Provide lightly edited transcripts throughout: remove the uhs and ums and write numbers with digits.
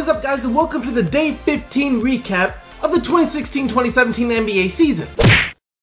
What is up, guys, and welcome to the Day 15 recap of the 2016-2017 NBA season.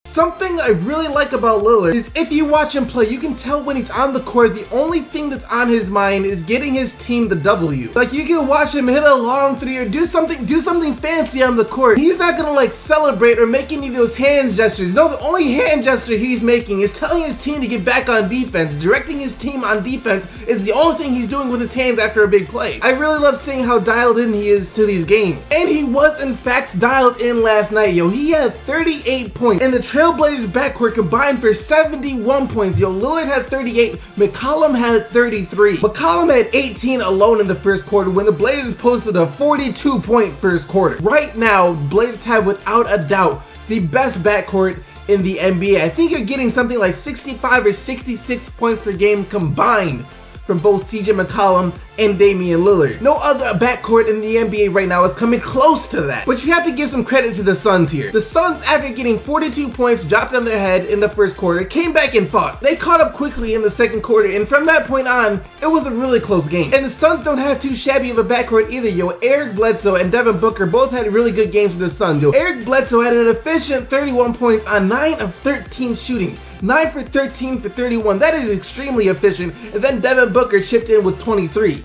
Something I really like about Lillard is if you watch him play, you can tell when he's on the court, the only thing that's on his mind is getting his team the W. Like, you can watch him hit a long three or do something fancy on the court. He's not gonna like celebrate or make any of those hand gestures. No, the only hand gesture he's making is telling his team to get back on defense. Directing his team on defense is the only thing he's doing with his hands after a big play. I really love seeing how dialed in he is to these games. And he was in fact dialed in last night, yo. He had 38 points, and the Trailblazers backcourt combined for 71 points, yo. Lillard had 38, McCollum had 33. McCollum had 18 alone in the first quarter when the Blazers posted a 42-point first quarter. Right now, Blazers have without a doubt the best backcourt in the NBA. I think you're getting something like 65 or 66 points per game combined from both CJ McCollum and Damian Lillard. No other backcourt in the NBA right now is coming close to that. But you have to give some credit to the Suns here. The Suns, after getting 42 points dropped on their head in the first quarter, came back and fought. They caught up quickly in the second quarter, and from that point on, it was a really close game. And the Suns don't have too shabby of a backcourt either, yo. Eric Bledsoe and Devin Booker both had really good games for the Suns, yo. Eric Bledsoe had an efficient 31 points on 9 of 13 shooting. 9 for 13 for 31, that is extremely efficient, and then Devin Booker chipped in with 23.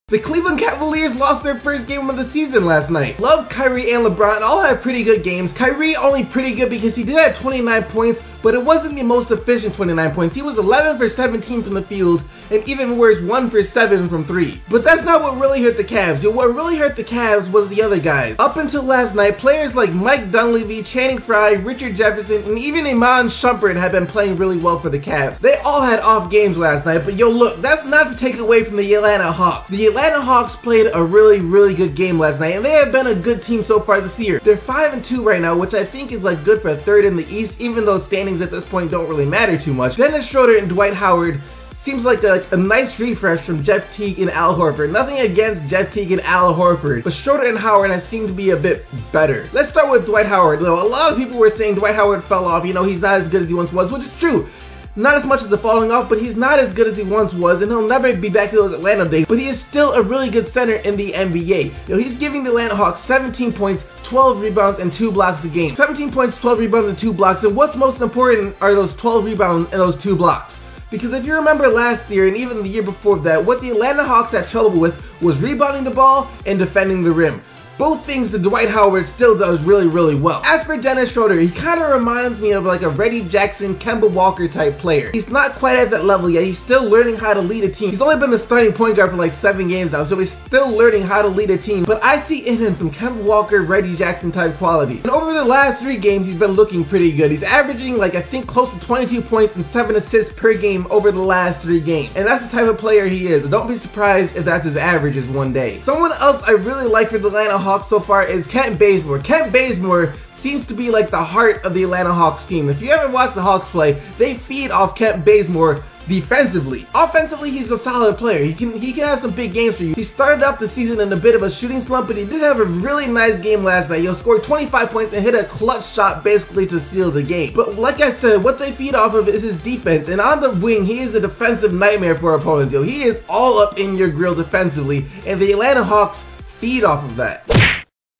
The Cleveland Cavaliers lost their first game of the season last night. Love, Kyrie, and LeBron all had pretty good games. Kyrie only pretty good because he did have 29 points, but it wasn't the most efficient 29 points. He was 11 for 17 from the field, and even worse, 1 for 7 from 3. But that's not what really hurt the Cavs. What really hurt the Cavs was the other guys. Up until last night, players like Mike Dunleavy, Channing Frye, Richard Jefferson, and even Iman Shumpert had been playing really well for the Cavs. They all had off games last night, but yo, look, that's not to take away from the Atlanta Hawks. The Atlanta Hawks played a really good game last night, and they have been a good team so far this year. They're 5-2 right now, which I think is like good for third in the East, even though standings at this point don't really matter too much. Dennis Schroeder and Dwight Howard seems like a nice refresh from Jeff Teague and Al Horford. Nothing against Jeff Teague and Al Horford, but Schroeder and Howard has seemed to be a bit better. Let's start with Dwight Howard. Though a lot of people were saying Dwight Howard fell off, you know, he's not as good as he once was, which is true. Not as much as the falling off, but he's not as good as he once was, and he'll never be back to those Atlanta days, but he is still a really good center in the NBA. You know, he's giving the Atlanta Hawks 17 points, 12 rebounds, and 2 blocks a game. 17 points, 12 rebounds, and 2 blocks, and what's most important are those 12 rebounds and those 2 blocks. Because if you remember last year and even the year before that, what the Atlanta Hawks had trouble with was rebounding the ball and defending the rim. Both things that Dwight Howard still does really well. As for Dennis Schroeder, he kind of reminds me of like a Reggie Jackson, Kemba Walker type player. He's not quite at that level yet. He's still learning how to lead a team. He's only been the starting point guard for like 7 games now, so he's still learning how to lead a team. But I see in him some Kemba Walker, Reggie Jackson type qualities. And over the last 3 games, he's been looking pretty good. He's averaging like I think close to 22 points and 7 assists per game over the last 3 games. And that's the type of player he is. Don't be surprised if that's his averages one day. Someone else I really like for the Atlanta Hawks so far is Kent Bazemore. Kent Bazemore seems to be like the heart of the Atlanta Hawks team. If you ever watch the Hawks play, they feed off Kent Bazemore defensively. Offensively, he's a solid player. He can have some big games for you. He started off the season in a bit of a shooting slump, but he did have a really nice game last night. He scored 25 points and hit a clutch shot basically to seal the game. But like I said, what they feed off of is his defense, and on the wing, he is a defensive nightmare for opponents. Yo, he is all up in your grill defensively, and the Atlanta Hawks feed off of that.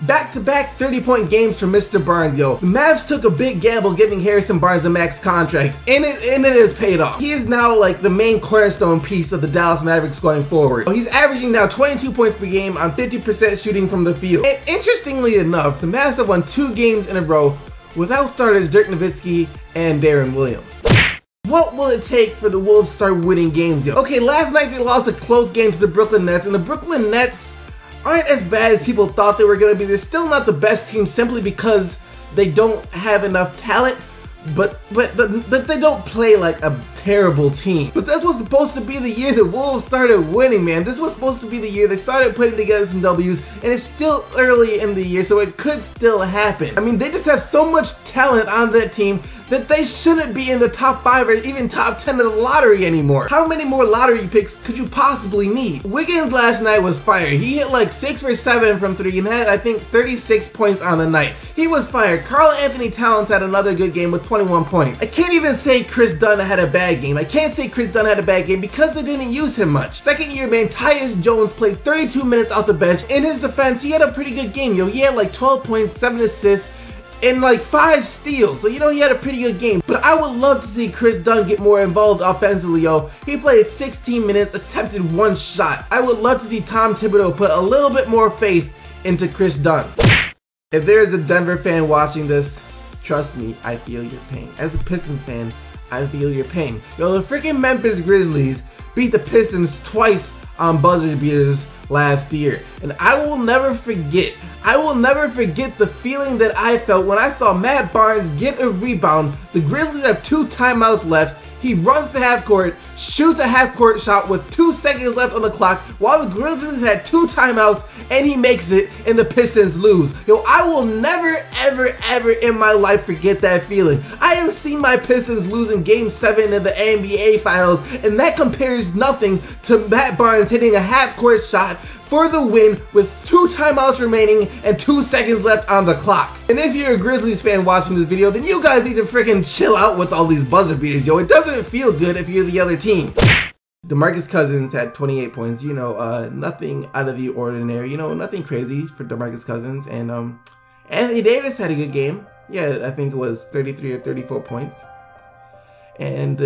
Back-to-back 30-point games for Mr. Barnes, yo. The Mavs took a big gamble giving Harrison Barnes a max contract, and it has paid off. He is now like the main cornerstone piece of the Dallas Mavericks going forward. He's averaging now 22 points per game on 50% shooting from the field. And interestingly enough, the Mavs have won 2 games in a row without starters Dirk Nowitzki and Darren Williams. What will it take for the Wolves to start winning games, yo? Okay, last night they lost a close game to the Brooklyn Nets, and the Brooklyn Nets aren't as bad as people thought they were going to be. They're still not the best team simply because they don't have enough talent, but they don't play like a terrible team. But this was supposed to be the year the Wolves started winning, man. This was supposed to be the year they started putting together some W's, and it's still early in the year, so it could still happen. I mean, they just have so much talent on that team that they shouldn't be in the top 5 or even top 10 of the lottery anymore. How many more lottery picks could you possibly need? Wiggins last night was fire. He hit like 6 for 7 from 3 and had I think 36 points on the night. He was fire. Karl Anthony Towns had another good game with 21 points. I can't even say Chris Dunn had a bad bad game. I can't say Chris Dunn had a bad game because they didn't use him much. Second year man, Tyus Jones played 32 minutes off the bench. In his defense, he had a pretty good game, yo. He had like 12 points, 7 assists, and like 5 steals. So, you know, he had a pretty good game. But I would love to see Chris Dunn get more involved offensively, yo. He played 16 minutes, attempted 1 shot. I would love to see Tom Thibodeau put a little bit more faith into Chris Dunn. If there is a Denver fan watching this, trust me, I feel your pain. As a Pistons fan, I feel your pain. Yo, the freaking Memphis Grizzlies beat the Pistons twice on buzzer beaters last year. And I will never forget the feeling that I felt when I saw Matt Barnes get a rebound. The Grizzlies have 2 timeouts left. He runs to half court, shoots a half court shot with 2 seconds left on the clock while the Grizzlies had 2 timeouts, and he makes it and the Pistons lose. Yo, I will never ever in my life forget that feeling. I have seen my Pistons lose in Game 7 of the NBA Finals, and that compares nothing to Matt Barnes hitting a half court shot for the win with 2 timeouts remaining and 2 seconds left on the clock. And if you're a Grizzlies fan watching this video, then you guys need to freaking chill out with all these buzzer beaters, yo. It doesn't feel good if you're the other team. DeMarcus Cousins had 28 points, you know, nothing out of the ordinary, you know, nothing crazy for DeMarcus Cousins. And Anthony Davis had a good game. Yeah, I think it was 33 or 34 points. And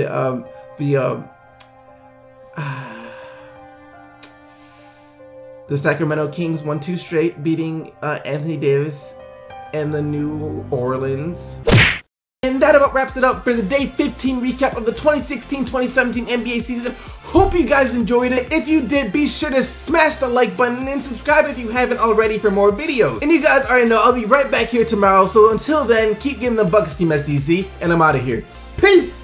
the Sacramento Kings won 2 straight, beating Anthony Davis and the New Orleans. And that about wraps it up for the Day 15 recap of the 2016-2017 NBA season. Hope you guys enjoyed it. If you did, be sure to smash the like button and subscribe if you haven't already for more videos. And you guys already know I'll be right back here tomorrow. So until then, keep getting the Bucks team SDC, and I'm out of here. Peace!